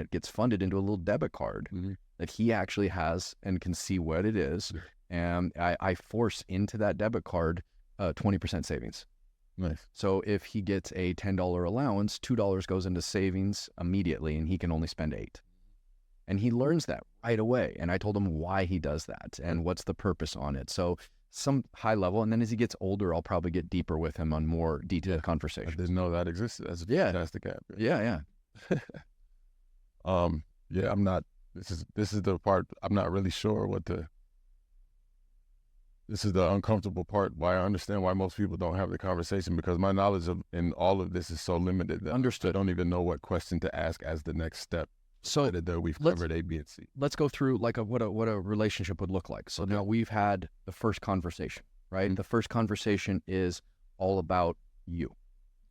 it gets funded into a little debit card that he actually has and can see what it is. And I force into that debit card 20% savings. Nice. So if he gets a $10 allowance, $2 goes into savings immediately, and he can only spend $8. And he learns that right away. And I told him why he does that and what's the purpose on it. So some high level, and then as he gets older, I'll probably get deeper with him on more detailed conversations. I didn't know that existed. That's a fantastic app. Yeah. Yeah, I'm not. This is the part I'm not really sure what the. This is the uncomfortable part. Why I understand why most people don't have the conversation, because my knowledge in all of this is so limited that Understood. I don't even know what question to ask as the next step. So we've covered A, B, and C. Let's go through like what a relationship would look like. So now we've had the first conversation, right? The first conversation is all about you.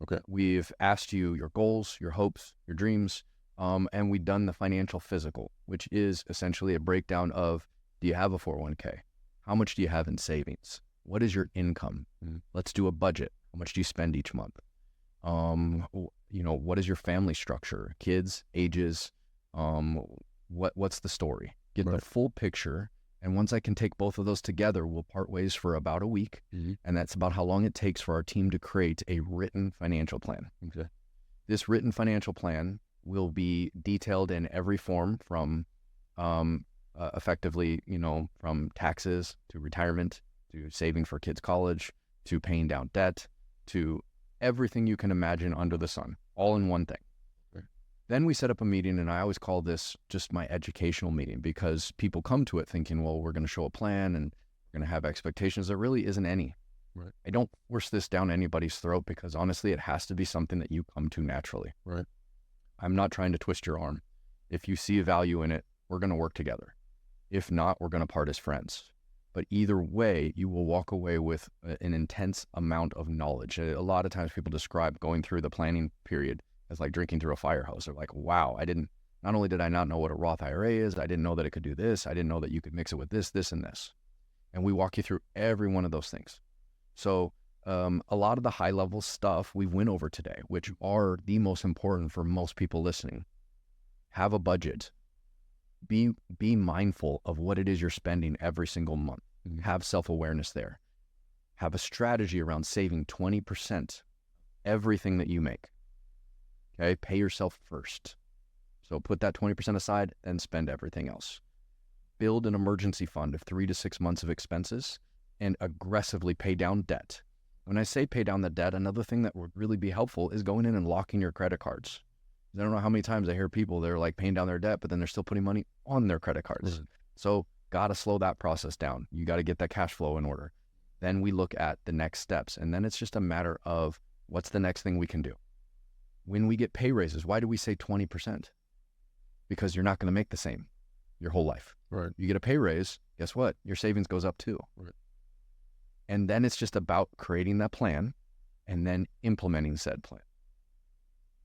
Okay. We've asked you your goals, your hopes, your dreams, and we've done the financial physical, which is essentially a breakdown of, do you have a 401k? How much do you have in savings? What is your income? Let's do a budget. How much do you spend each month? What is your family structure? Kids, ages, what's the story? Get the full picture. And once I can take both of those together, we'll part ways for about a week. And that's about how long it takes for our team to create a written financial plan. Okay. This written financial plan will be detailed in every form from effectively, from taxes to retirement, to saving for kids' college, to paying down debt, to everything you can imagine under the sun, all in one thing. Okay. Then we set up a meeting, and I always call this just my educational meeting, because people come to it thinking, well, we're going to show a plan and we're going to have expectations. There really isn't any. Right. I don't force this down anybody's throat, because honestly, it has to be something that you come to naturally. Right. I'm not trying to twist your arm. If you see a value in it, we're going to work together. If not, we're going to part as friends. But either way, you will walk away with an intense amount of knowledge. A lot of times people describe going through the planning period as like drinking through a fire hose. They're like, wow, not only did I not know what a Roth IRA is, I didn't know that it could do this. I didn't know that you could mix it with this, this, and this. And we walk you through every one of those things. So a lot of the high level stuff we went over today, which are the most important for most people listening. Have a budget. Be mindful of what it is you're spending every single month. Have self-awareness there. Have a strategy around saving 20% everything that you make. Okay, pay yourself first. So put that 20% aside and spend everything else. Build an emergency fund of 3 to 6 months of expenses and aggressively pay down debt. When I say pay down the debt, another thing that would really be helpful is going in and locking your credit cards. I don't know how many times I hear people, they're like paying down their debt, but then they're still putting money on their credit cards. So got to slow that process down. You got to get that cash flow in order. Then we look at the next steps. And then it's just a matter of what's the next thing we can do. When we get pay raises, why do we say 20%? Because you're not going to make the same your whole life. Right. You get a pay raise, guess what? Your savings goes up too. Right. And then it's just about creating that plan and then implementing said plan.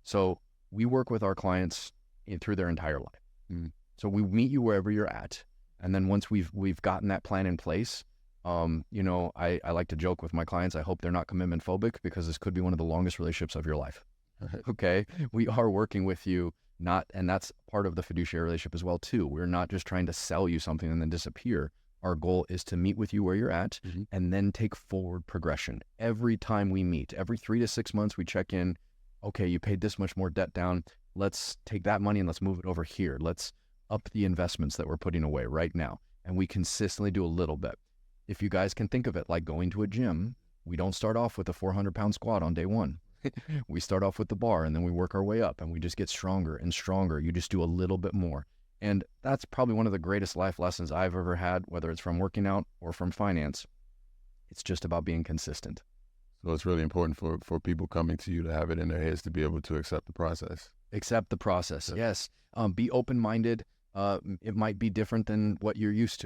So we work with our clients through their entire life. So we meet you wherever you're at. And then once we've gotten that plan in place, I like to joke with my clients, I hope they're not commitment phobic, because this could be one of the longest relationships of your life. Okay. We are working with you, and that's part of the fiduciary relationship as well too. We're not just trying to sell you something and then disappear. Our goal is to meet with you where you're at and then take forward progression. Every time we meet, every 3 to 6 months, we check in. Okay, you paid this much more debt down. Let's take that money and let's move it over here. Let's up the investments that we're putting away right now. And we consistently do a little bit. If you guys can think of it like going to a gym, we don't start off with a 400-pound squat on day one. We start off with the bar and then we work our way up and we just get stronger and stronger. You just do a little bit more. And that's probably one of the greatest life lessons I've ever had, whether it's from working out or from finance. It's just about being consistent. So it's really important for people coming to you to have it in their heads to be able to accept the process. Accept the process, yes. Be open-minded. It might be different than what you're used to.